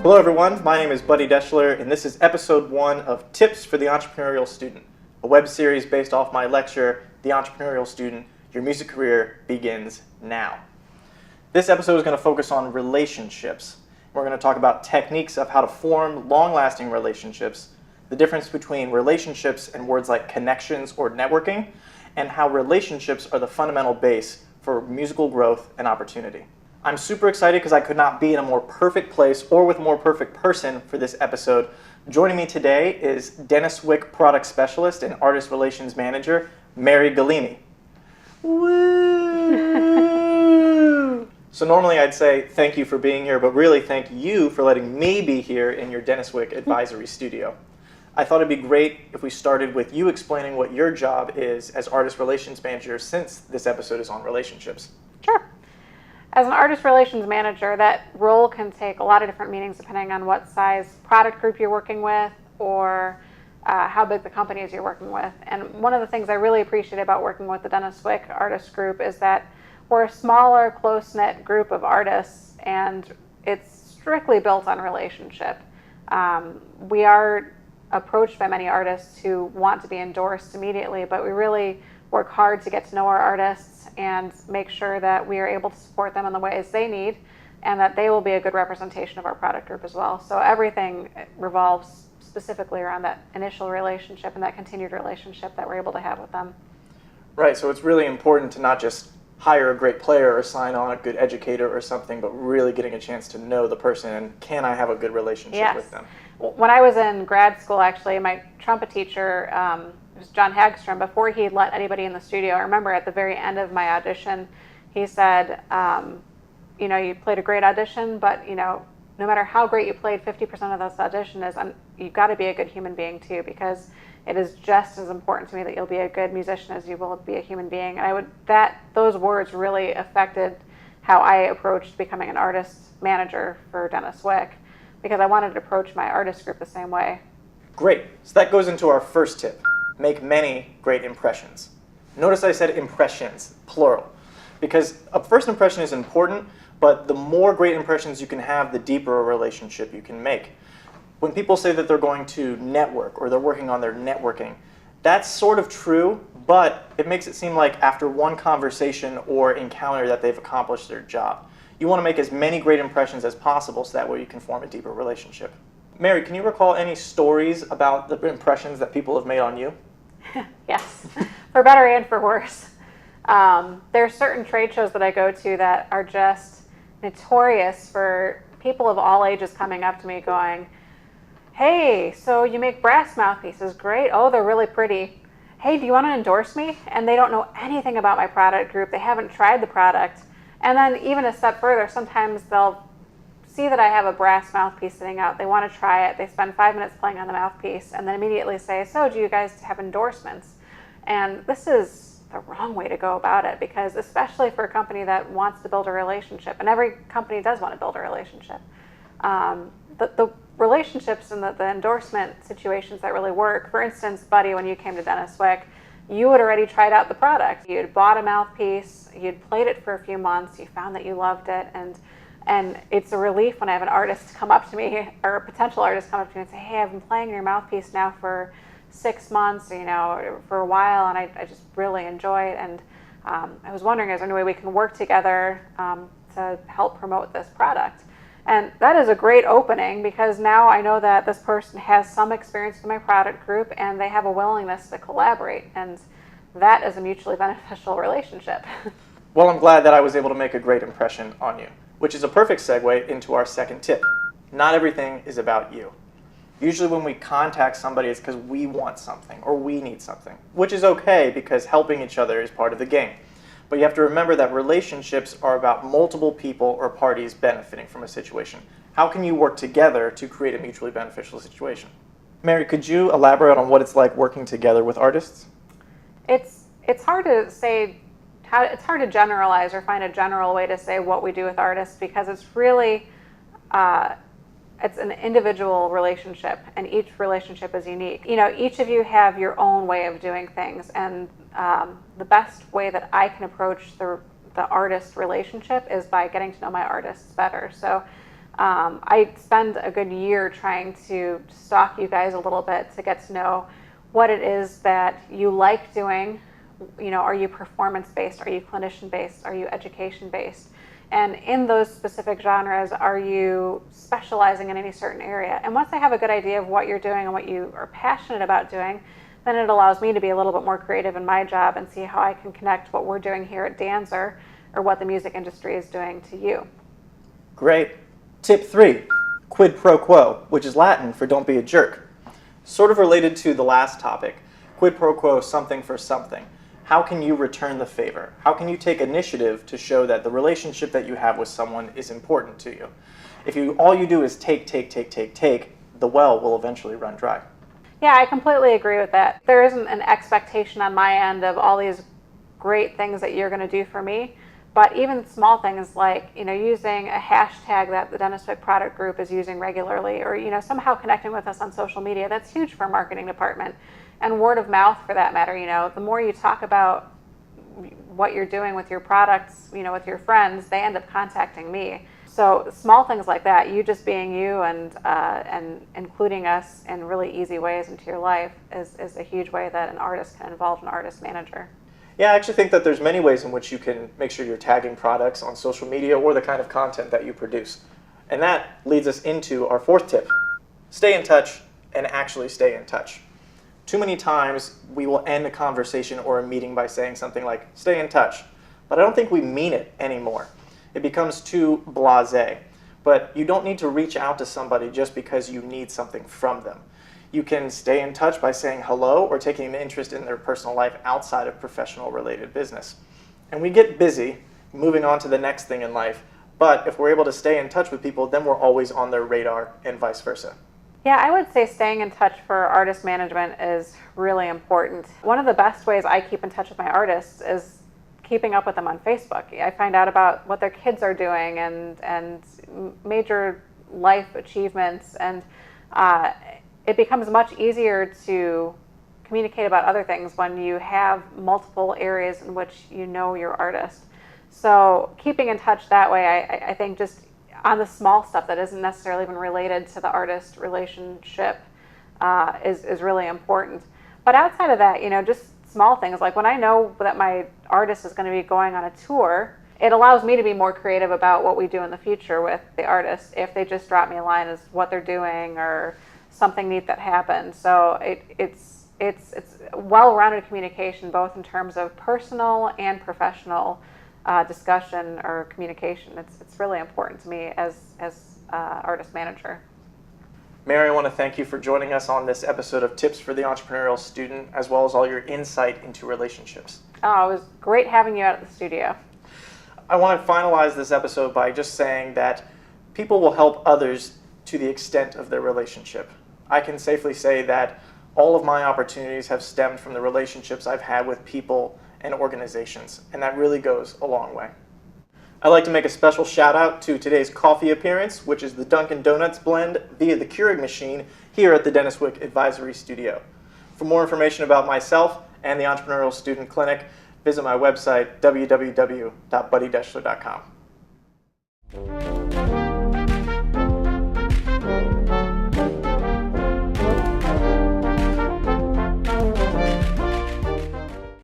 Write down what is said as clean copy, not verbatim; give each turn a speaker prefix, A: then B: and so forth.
A: Hello everyone, my name is Buddy Deshler, and this is episode 1 of Tips for the Entrepreneurial Student, a web series based off my lecture, The Entrepreneurial Student, Your Music Career Begins Now. This episode is going to focus on relationships. We're going to talk about techniques of how to form long-lasting relationships, the difference between relationships and words like connections or networking, and how relationships are the fundamental base for musical growth and opportunity. I'm super excited because I could not be in a more perfect place or with a more perfect person for this episode. Joining me today is Denis Wick Product Specialist and Artist Relations Manager, Mary Galime. Woo! So normally I'd say thank you for being here, but really thank you for letting me be here in your Denis Wick Advisory Studio. I thought it'd be great if we started with you explaining what your job is as Artist Relations Manager, since this episode is on relationships.
B: Sure. As an Artist Relations Manager, that role can take a lot of different meanings depending on what size product group you're working with or how big the company is you're working with. And one of the things I really appreciate about working with the Denis Wick Artist Group is that we're a smaller, close-knit group of artists, and it's strictly built on relationship. We are approached by many artists who want to be endorsed immediately, but we really work hard to get to know our artists and make sure that we are able to support them in the ways they need and that they will be a good representation of our product group as well. So everything revolves specifically around that initial relationship and that continued relationship that we're able to have with them.
A: Right, so it's really important to not just hire a great player or sign on a good educator or something, but really getting a chance to know the person and can I have a good relationship with them?
B: When I was in grad school, actually, my trumpet teacher, it was John Hagstrom, before he let anybody in the studio, I remember at the very end of my audition, he said, you played a great audition, but no matter how great you played, 50% of this audition is, you've got to be a good human being too, because it is just as important to me that you'll be a good musician as you will be a human being. And those words really affected how I approached becoming an artist manager for Denis Wick, because I wanted to approach my artist group the same way.
A: Great. So that goes into our first tip. Make many great impressions. Notice I said impressions, plural, because a first impression is important, but the more great impressions you can have, the deeper a relationship you can make. When people say that they're going to network or they're working on their networking, that's sort of true, but it makes it seem like after one conversation or encounter that they've accomplished their job. You want to make as many great impressions as possible so that way you can form a deeper relationship. Mary, can you recall any stories about the impressions that people have made on you?
B: Yes, for better and for worse. There are certain trade shows that I go to that are just notorious for people of all ages coming up to me going, hey, so you make brass mouthpieces, great, oh, they're really pretty. Hey, do you want to endorse me? And they don't know anything about my product group, they haven't tried the product. And then even a step further, sometimes they'll see that I have a brass mouthpiece sitting out, they want to try it, they spend 5 minutes playing on the mouthpiece, and then immediately say, so do you guys have endorsements? And this is the wrong way to go about it, because especially for a company that wants to build a relationship, and every company does want to build a relationship, the relationships and the endorsement situations that really work, for instance, Buddy, when you came to Denis Wick, you had already tried out the product, you had bought a mouthpiece, you'd played it for a few months, you found that you loved it, and it's a relief when I have an artist come up to me, or a potential artist come up to me and say, hey, I've been playing your mouthpiece now for 6 months, for a while, and I just really enjoy it. And I was wondering, is there any way we can work together to help promote this product? And that is a great opening, because now I know that this person has some experience in my product group and they have a willingness to collaborate. And that is a mutually beneficial relationship.
A: Well, I'm glad that I was able to make a great impression on you, which is a perfect segue into our second tip. Not everything is about you. Usually when we contact somebody, it's because we want something or we need something, which is okay because helping each other is part of the game. But you have to remember that relationships are about multiple people or parties benefiting from a situation. How can you work together to create a mutually beneficial situation? Mary, could you elaborate on what it's like working together with artists?
B: It's hard to say. It's hard to generalize or find a general way to say what we do with artists, because it's really it's an individual relationship, and each relationship is unique. Each of you have your own way of doing things, and the best way that I can approach the artist relationship is by getting to know my artists better. So I spend a good year trying to stalk you guys a little bit to get to know what it is that you like doing. Are you performance-based? Are you clinician-based? Are you education-based? And in those specific genres, are you specializing in any certain area? And once I have a good idea of what you're doing and what you are passionate about doing, then it allows me to be a little bit more creative in my job and see how I can connect what we're doing here at Danzer or what the music industry is doing to you.
A: Great. Tip 3, quid pro quo, which is Latin for don't be a jerk. Sort of related to the last topic, quid pro quo, something for something. How can you return the favor? How can you take initiative to show that the relationship that you have with someone is important to you? If all you do is take, the well will eventually run dry.
B: Yeah, I completely agree with that. There isn't an expectation on my end of all these great things that you're going to do for me, but even small things like, using a hashtag that the Denis Wick product group is using regularly, or, somehow connecting with us on social media, that's huge for a marketing department. And word of mouth, for that matter, the more you talk about what you're doing with your products, with your friends, they end up contacting me. So small things like that, you just being you and including us in really easy ways into your life is a huge way that an artist can involve an artist manager.
A: Yeah, I actually think that there's many ways in which you can make sure you're tagging products on social media or the kind of content that you produce. And that leads us into our 4th tip. Stay in touch and actually stay in touch. Too many times we will end a conversation or a meeting by saying something like, stay in touch. But I don't think we mean it anymore. It becomes too blasé. But you don't need to reach out to somebody just because you need something from them. You can stay in touch by saying hello or taking an interest in their personal life outside of professional related business. And we get busy moving on to the next thing in life. But if we're able to stay in touch with people, then we're always on their radar and vice versa.
B: Yeah, I would say staying in touch for artist management is really important. One of the best ways I keep in touch with my artists is keeping up with them on Facebook. I find out about what their kids are doing and major life achievements, and it becomes much easier to communicate about other things when you have multiple areas in which your artist. So keeping in touch that way, I think just on the small stuff that isn't necessarily even related to the artist relationship is really important. But outside of that, just small things, like when I know that my artist is going to be going on a tour, it allows me to be more creative about what we do in the future with the artist if they just drop me a line as what they're doing or something neat that happened. So it's well-rounded communication, both in terms of personal and professional discussion or communication. It's really important to me as artist manager.
A: Mary, I want to thank you for joining us on this episode of Tips for the Entrepreneurial Student, as well as all your insight into relationships.
B: Oh, it was great having you out at the studio.
A: I want to finalize this episode by just saying that people will help others to the extent of their relationship. I can safely say that all of my opportunities have stemmed from the relationships I've had with people and organizations, and that really goes a long way. I'd like to make a special shout out to today's coffee appearance, which is the Dunkin' Donuts blend via the Keurig machine here at the Denis Wick Advisory Studio. For more information about myself and the Entrepreneurial Student Clinic, visit my website, www.buddydeshler.com.